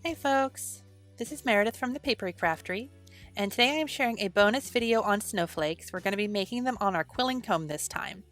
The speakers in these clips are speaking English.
Hi folks, this is Meredith from the Papery Craftery, and today I am sharing a bonus video on snowflakes. We're going to be making them on our quilling comb this time.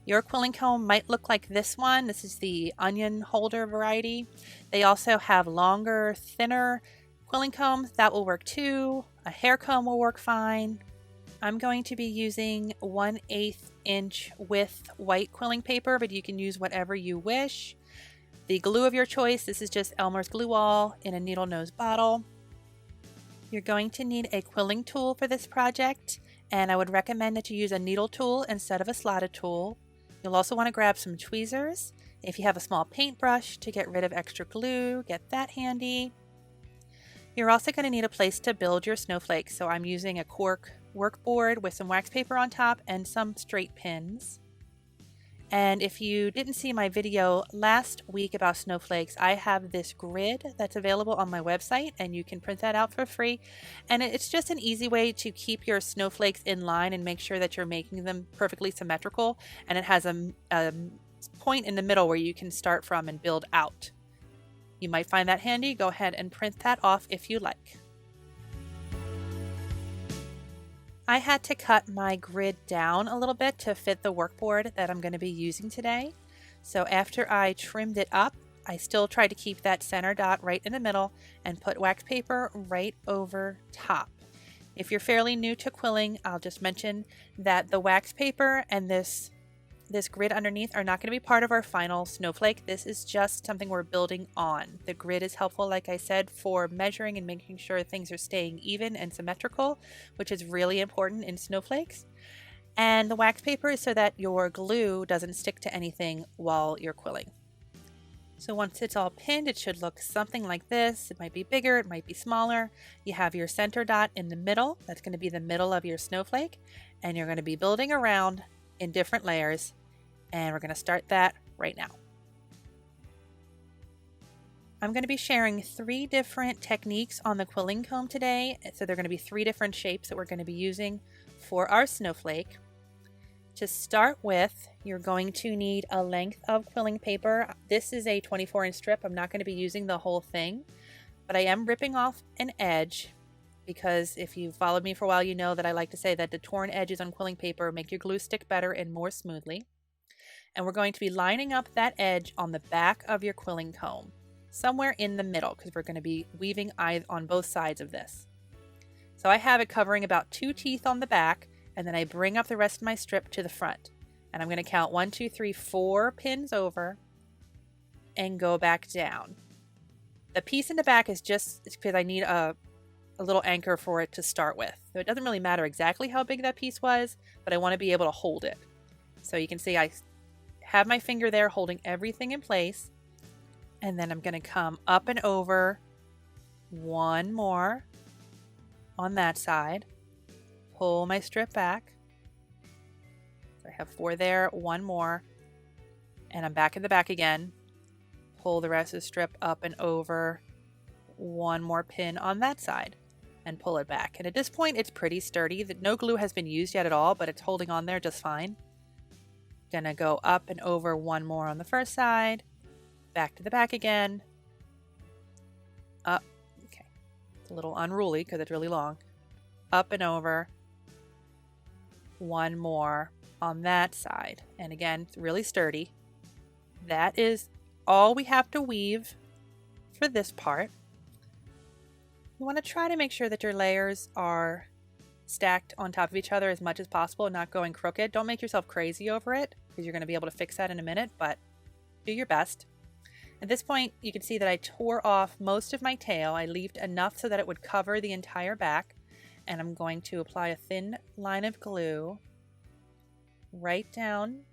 Your quilling comb might look like this one. This is the onion holder variety. They also have longer, thinner quilling combs. That will work too. A hair comb will work fine. I'm going to be using 1/8 inch width white quilling paper, but you can use whatever you wish. The glue of your choice, this is just Elmer's Glue All in a needle nose bottle. You're going to need a quilling tool for this project, and I would recommend that you use a needle tool instead of a slotted tool. You'll also want to grab some tweezers. If you have a small paintbrush to get rid of extra glue, get that handy. You're also going to need a place to build your snowflakes, so I'm using a cork workboard with some wax paper on top and some straight pins. And if you didn't see my video last week about snowflakes, I have this grid that's available on my website, and you can print that out for free. And it's just an easy way to keep your snowflakes in line and make sure that you're making them perfectly symmetrical. And it has a point in the middle where you can start from and build out. You might find that handy. Go ahead and print that off if you like. I had to cut my grid down a little bit to fit the workboard that I'm going to be using today. So after I trimmed it up, I still tried to keep that center dot right in the middle and put wax paper right over top. If you're fairly new to quilling, I'll just mention that the wax paper and this grid underneath are not going to be part of our final snowflake. This is just something we're building on. The grid is helpful, like I said, for measuring and making sure things are staying even and symmetrical, which is really important in snowflakes. And the wax paper is so that your glue doesn't stick to anything while you're quilling. So once it's all pinned, it should look something like this. It might be bigger, it might be smaller. You have your center dot in the middle. That's going to be the middle of your snowflake. And you're going to be building around in different layers. And we're going to start that right now. I'm going to be sharing 3 different techniques on the quilling comb today. So they're going to be 3 different shapes that we're going to be using for our snowflake. To start with, you're going to need a length of quilling paper. This is a 24-inch strip. I'm not going to be using the whole thing, but I am ripping off an edge because if you've followed me for a while, you know that I like to say that the torn edges on quilling paper make your glue stick better and more smoothly. And we're going to be lining up that edge on the back of your quilling comb, somewhere in the middle, because we're going to be weaving on both sides of this. So I have it covering about 2 teeth on the back, and then I bring up the rest of my strip to the front. And I'm going to count 1, 2, 3, 4 pins over and go back down. The piece in the back is just because I need a little anchor for it to start with. So it doesn't really matter exactly how big that piece was, but I want to be able to hold it. So you can see I have my finger there holding everything in place, and then I'm going to come up and over 1 more on that side, pull my strip back. So I have 4 there, 1 more, and I'm back in the back again, pull the rest of the strip up and over, 1 more pin on that side, and pull it back. And at this point it's pretty sturdy. No glue has been used yet at all, but it's holding on there just fine. Gonna go up and over 1 more on the first side, back to the back again, up, okay, it's a little unruly because it's really long, up and over 1 more on that side, and again, it's really sturdy. That is all we have to weave for this part. You want to try to make sure that your layers are stacked on top of each other as much as possible, not going crooked. Don't make yourself crazy over it because you're going to be able to fix that in a minute, but do your best. At this point, you can see that I tore off most of my tail. I left enough so that it would cover the entire back, and I'm going to apply a thin line of glue right down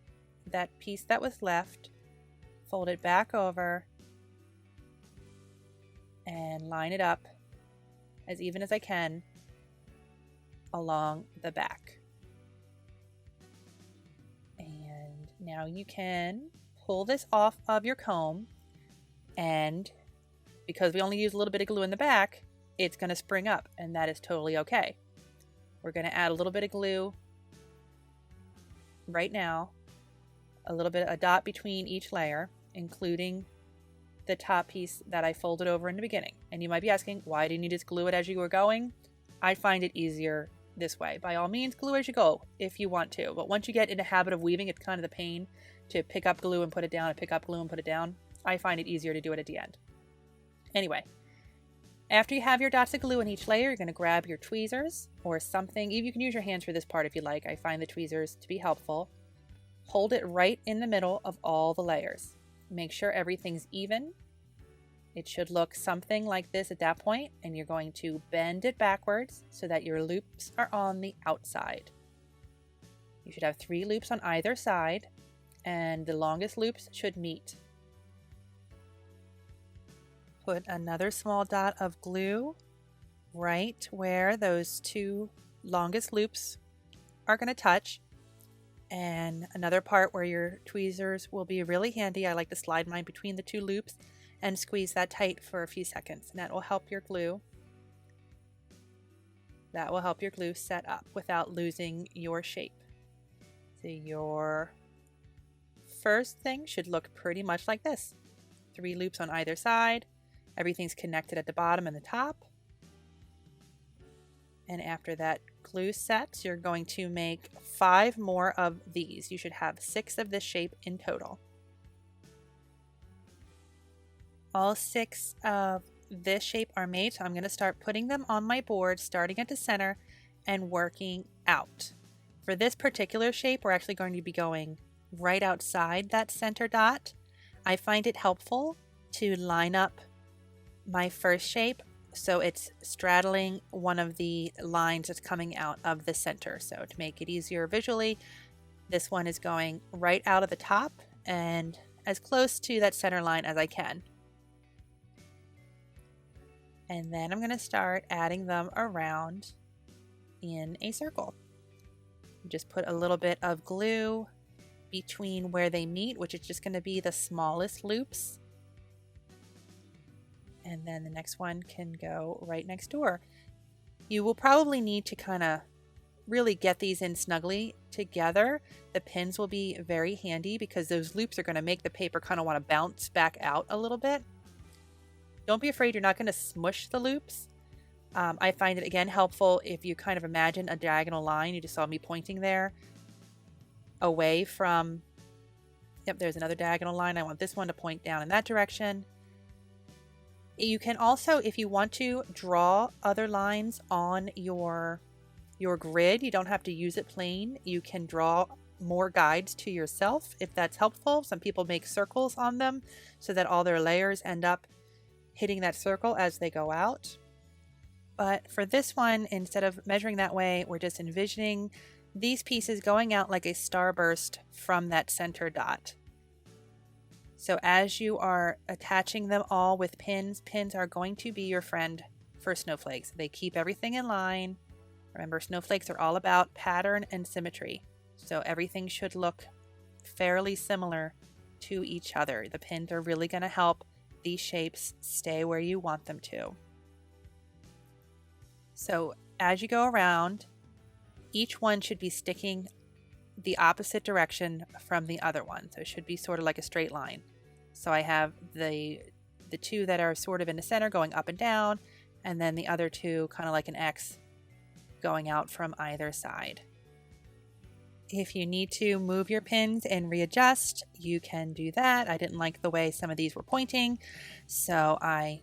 that piece that was left, fold it back over, and line it up as even as I can along the back. And now you can pull this off of your comb, and because we only use a little bit of glue in the back, it's going to spring up, and that is totally okay. We're going to add a little bit of glue right now, a dot between each layer, including the top piece that I folded over in the beginning. And you might be asking, why didn't you just glue it as you were going? I find it easier this way. By all means, glue as you go if you want to. But once you get in the habit of weaving, it's kind of the pain to pick up glue and put it down and pick up glue and put it down. I find it easier to do it at the end. Anyway, after you have your dots of glue in each layer, you're going to grab your tweezers or something. You can use your hands for this part if you like. I find the tweezers to be helpful. Hold it right in the middle of all the layers. Make sure everything's even. It should look something like this at that point, and you're going to bend it backwards so that your loops are on the outside. You should have 3 loops on either side, and the longest loops should meet. Put another small dot of glue right where those 2 longest loops are going to touch, and another part where your tweezers will be really handy. I like to slide mine between the 2 loops and squeeze that tight for a few seconds, and that will help your glue. That will help your glue set up without losing your shape. So your first thing should look pretty much like this. 3 loops on either side. Everything's connected at the bottom and the top. And after that glue sets, you're going to make 5 more of these. You should have 6 of this shape in total. All 6 of this shape are made, so I'm going to start putting them on my board, starting at the center and working out. For this particular shape, we're actually going to be going right outside that center dot. I find it helpful to line up my first shape so it's straddling one of the lines that's coming out of the center. So to make it easier visually, this one is going right out of the top and as close to that center line as I can. And then I'm going to start adding them around in a circle. Just put a little bit of glue between where they meet, which is just going to be the smallest loops. And then the next one can go right next door. You will probably need to kind of really get these in snugly together. The pins will be very handy because those loops are going to make the paper kind of want to bounce back out a little bit. Don't be afraid you're not going to smush the loops. I find it again helpful if you kind of imagine a diagonal line. You just saw me pointing there away from, yep, there's another diagonal line. I want this one to point down in that direction. You can also, if you want to, draw other lines on your grid. You don't have to use it plain. You can draw more guides to yourself if that's helpful. Some people make circles on them so that all their layers end up hitting that circle as they go out. But for this one, instead of measuring that way, we're just envisioning these pieces going out like a starburst from that center dot. So as you are attaching them all with pins, pins are going to be your friend for snowflakes. They keep everything in line. Remember, snowflakes are all about pattern and symmetry. So everything should look fairly similar to each other. The pins are really going to help these shapes stay where you want them to. So as you go around, each one should be sticking the opposite direction from the other one. So it should be sort of like a straight line. So I have the 2 that are sort of in the center going up and down, and then the other 2 kind of like an X going out from either side. If you need to move your pins and readjust, you can do that. I didn't like the way some of these were pointing, so I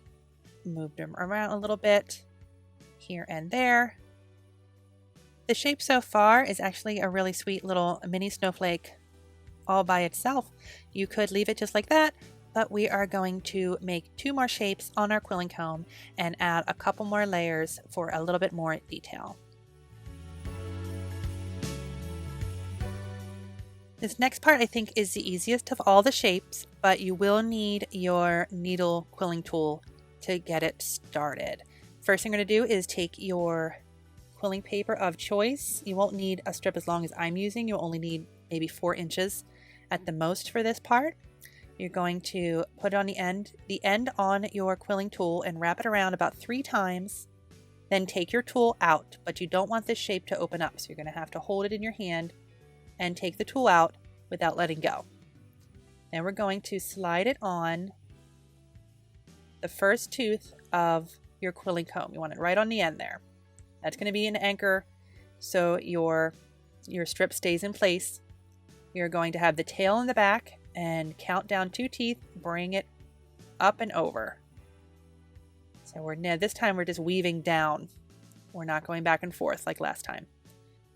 moved them around a little bit here and there. The shape so far is actually a really sweet little mini snowflake all by itself. You could leave it just like that, but we are going to make 2 more shapes on our quilling comb and add a couple more layers for a little bit more detail. This next part I think is the easiest of all the shapes, but you will need your needle quilling tool to get it started. First thing I'm going to do is take your quilling paper of choice. You won't need a strip as long as I'm using. You'll only need maybe 4 inches at the most for this part. You're going to put it on the end on your quilling tool and wrap it around about 3 times. Then take your tool out, but you don't want this shape to open up, so you're going to have to hold it in your hand and take the tool out without letting go. Then we're going to slide it on the first tooth of your quilling comb. You want it right on the end there. That's going to be an anchor so your strip stays in place. You're going to have the tail in the back and count down 2 teeth, bring it up and over. So this time we're just weaving down. We're not going back and forth like last time.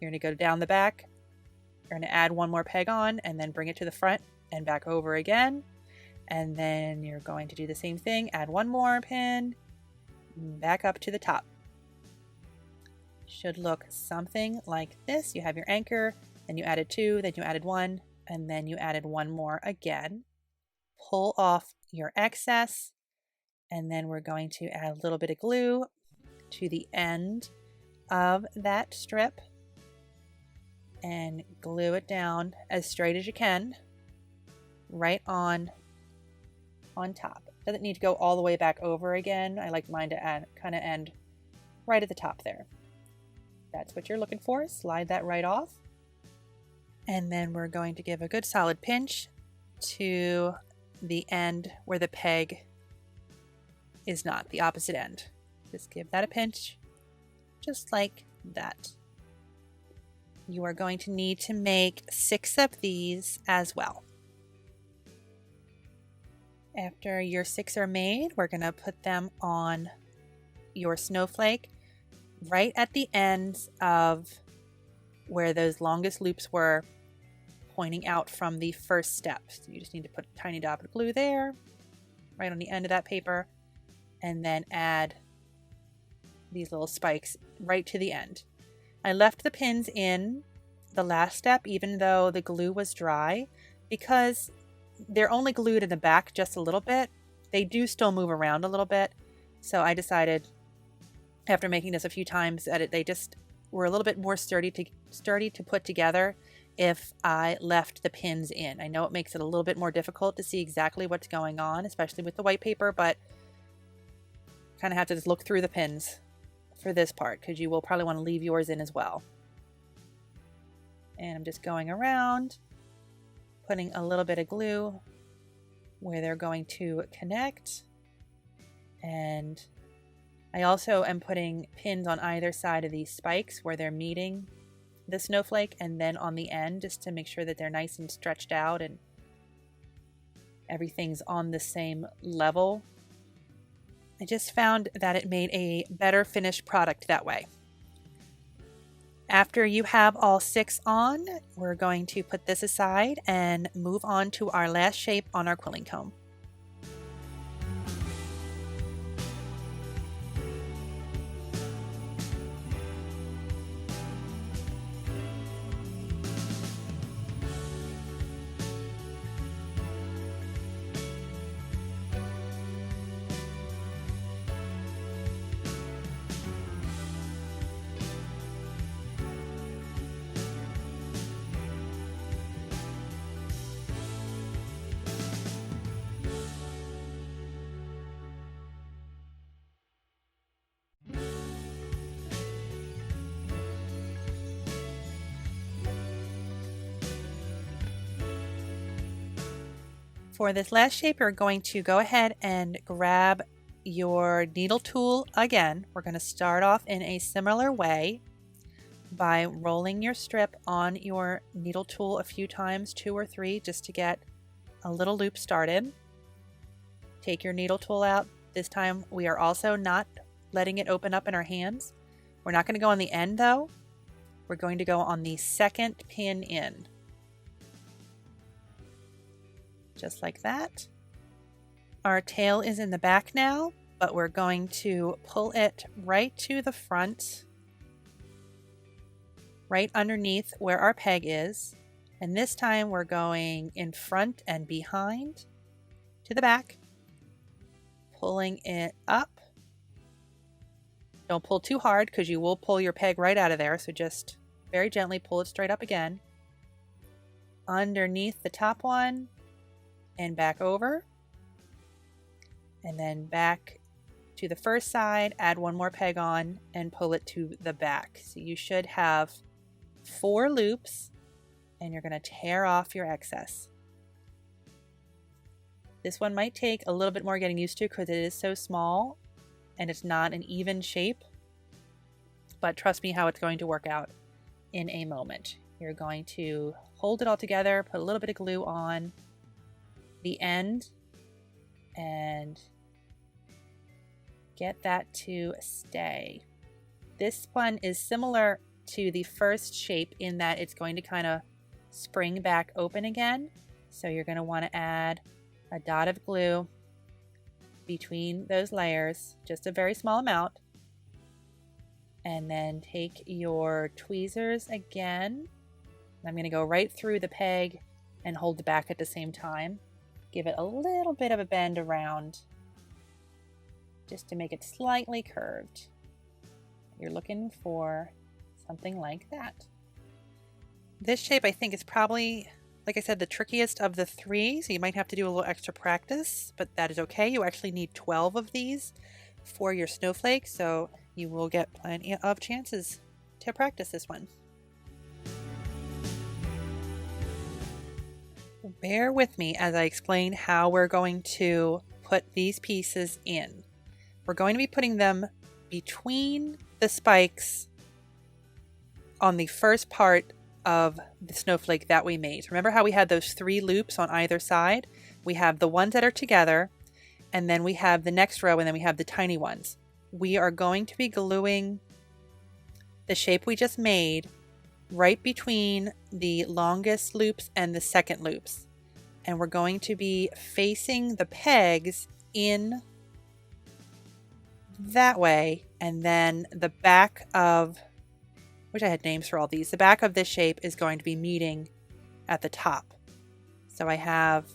You're going to go down the back. You're going to add 1 more peg on and then bring it to the front and back over again. And then you're going to do the same thing. Add 1 more pin, back up to the top. Should look something like this. You have your anchor, then you added 2, then you added 1, and then you added 1 more again. Pull off your excess, and then we're going to add a little bit of glue to the end of that strip and glue it down as straight as you can right on top. Doesn't need to go all the way back over again. I like mine to kind of end right at the top there. That's what you're looking for. Slide that right off. And then we're going to give a good solid pinch to the end where the peg is not, the opposite end. Just give that a pinch, just like that. You are going to need to make 6 of these as well. After your 6 are made, we're going to put them on your snowflake right at the ends of where those longest loops were, pointing out from the first step. So you just need to put a tiny dot of glue there, right on the end of that paper, and then add these little spikes right to the end. I left the pins in the last step even though the glue was dry, because they're only glued in the back just a little bit. They do still move around a little bit. So I decided after making this a few times that they just were a little bit more sturdy to put together if I left the pins in. I know it makes it a little bit more difficult to see exactly what's going on, especially with the white paper, but kind of have to just look through the pins for this part because you will probably want to leave yours in as well. And I'm just going around, putting a little bit of glue where they're going to connect. And I also am putting pins on either side of these spikes where they're meeting the snowflake, and then on the end just to make sure that they're nice and stretched out and everything's on the same level. I just found that it made a better finished product that way. After you have all 6 on, we're going to put this aside and move on to our last shape on our quilling comb. For this last shape, you're going to go ahead and grab your needle tool again. We're going to start off in a similar way by rolling your strip on your needle tool a few times, 2 or 3, just to get a little loop started. Take your needle tool out. This time we are also not letting it open up in our hands. We're not going to go on the end though. We're going to go on the second pin in. Just like that. Our tail is in the back now, but we're going to pull it right to the front, right underneath where our peg is. And this time we're going in front and behind to the back, pulling it up. Don't pull too hard because you will pull your peg right out of there. So just very gently pull it straight up again. Underneath the top one. And back over, and then back to the first side, add 1 more peg on and pull it to the back. So you should have 4 loops, and you're going to tear off your excess. This one might take a little bit more getting used to because it is so small and it's not an even shape, but trust me how it's going to work out in a moment. You're going to hold it all together, put a little bit of glue on the end, and get that to stay. This one is similar to the first shape in that it's going to kind of spring back open again. So you're going to want to add a dot of glue between those layers, just a very small amount. And then take your tweezers again. I'm going to go right through the peg and hold the back at the same time. Give it a little bit of a bend around just to make it slightly curved. You're looking for something like that. This shape I think is probably, like I said, the trickiest of the three, so you might have to do a little extra practice, but that is okay. You actually need 12 of these for your snowflake, so you will get plenty of chances to practice this one. Bear with me as I explain how we're going to put these pieces in. We're going to be putting them between the spikes on the first part of the snowflake that we made. Remember how we had those 3 loops on either side? We have the ones that are together, and then we have the next row, and then we have the tiny ones. We are going to be gluing the shape we just made right between the longest loops and the second loops. And we're going to be facing the pegs in that way, and then the back of, wish I had names for all these, the back of this shape is going to be meeting at the top. So I have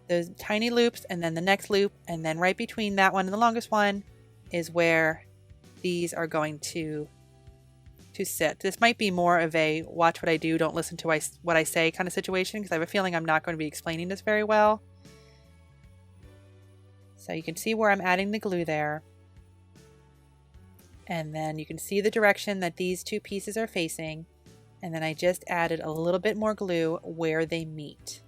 those tiny loops and then the next loop, and then right between that one and the longest one is where these are going to sit. This might be more of a watch what I do, don't listen to what I say kind of situation, because I have a feeling I'm not going to be explaining this very well. So you can see where I'm adding the glue there. And then you can see the direction that these 2 pieces are facing. And then I just added a little bit more glue where they meet.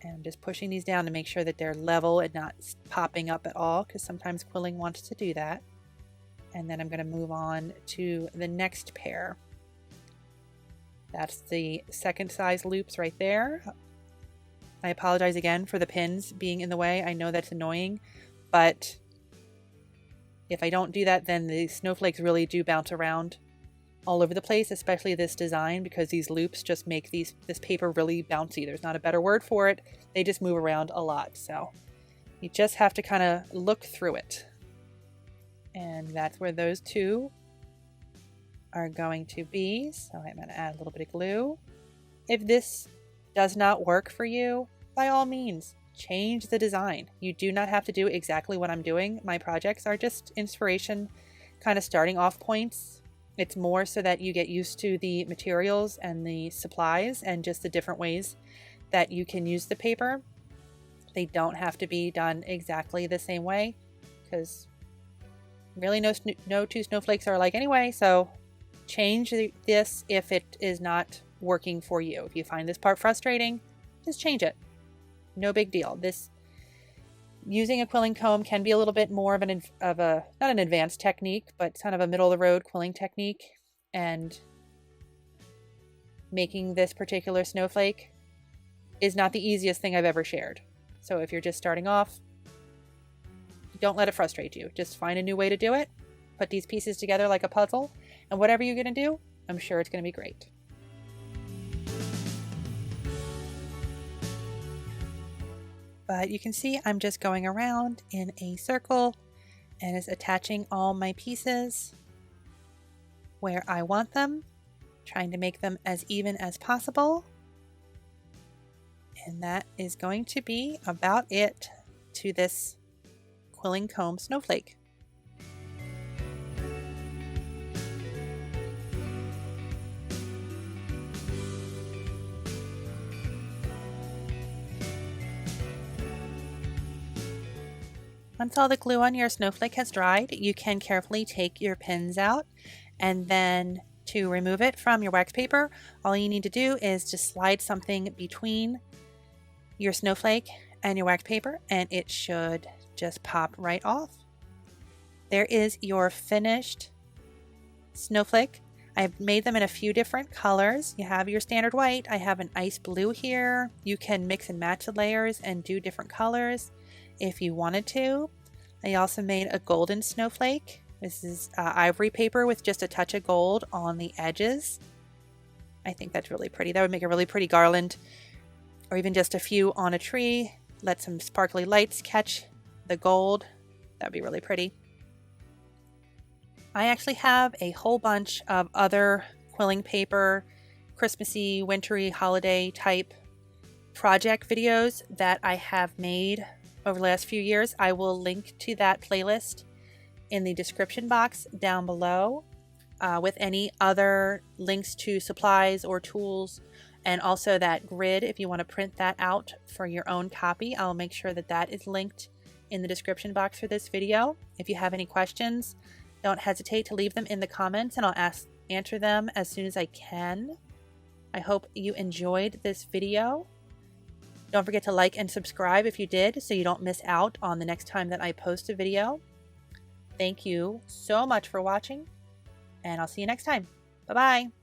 And I'm just pushing these down to make sure that they're level and not popping up at all, because sometimes quilling wants to do that. And then I'm going to move on to the next pair. That's the second size loops right there. I apologize again for the pins being in the way. I know that's annoying, but if I don't do that, then the snowflakes really do bounce around all over the place, especially this design, because these loops just make this paper really bouncy. There's not a better word for it. They just move around a lot. So you just have to kind of look through it. And that's where those 2 are going to be. So I'm going to add a little bit of glue. If this does not work for you, by all means, change the design. You do not have to do exactly what I'm doing. My projects are just inspiration, kind of starting off points. It's more so that you get used to the materials and the supplies and just the different ways that you can use the paper. They don't have to be done exactly the same way, because really no 2 snowflakes are alike anyway. So change this if it is not working for you. If you find this part frustrating, just change it. No big deal. Using a quilling comb can be a little bit more of not an advanced technique, but kind of a middle of the road quilling technique. And making this particular snowflake is not the easiest thing I've ever shared. So if you're just starting off, don't let it frustrate you. Just find a new way to do it. Put these pieces together like a puzzle, and whatever you're going to do, I'm sure it's going to be great. But you can see I'm just going around in a circle and is attaching all my pieces where I want them, trying to make them as even as possible. And that is going to be about it to this quilling comb snowflake. Once all the glue on your snowflake has dried, you can carefully take your pins out and then To remove it from your wax paper, all you need to do is just slide something between your snowflake and your wax paper, and it should just pop right off. There is your finished snowflake. I've made them in a few different colors. You have your standard white. I have an ice blue here. You can mix and match the layers and do different colors if you wanted to. I also made a golden snowflake. This is ivory paper with just a touch of gold on the edges. I think that's really pretty. That would make a really pretty garland, or even just a few on a tree. Let some sparkly lights catch the gold. That'd be really pretty. I actually have a whole bunch of other quilling paper, Christmassy, wintry, holiday type project videos that I have made over the last few years. I will link to that playlist in the description box down below with any other links to supplies or tools, and also that grid if you want to print that out for your own copy. I'll make sure that that is linked in the description box for this video. If you have any questions, don't hesitate to leave them in the comments and I'll answer them as soon as I can. I hope you enjoyed this video. Don't forget to like and subscribe if you did, so you don't miss out on the next time that I post a video. Thank you so much for watching, and I'll see you next time. Bye-bye.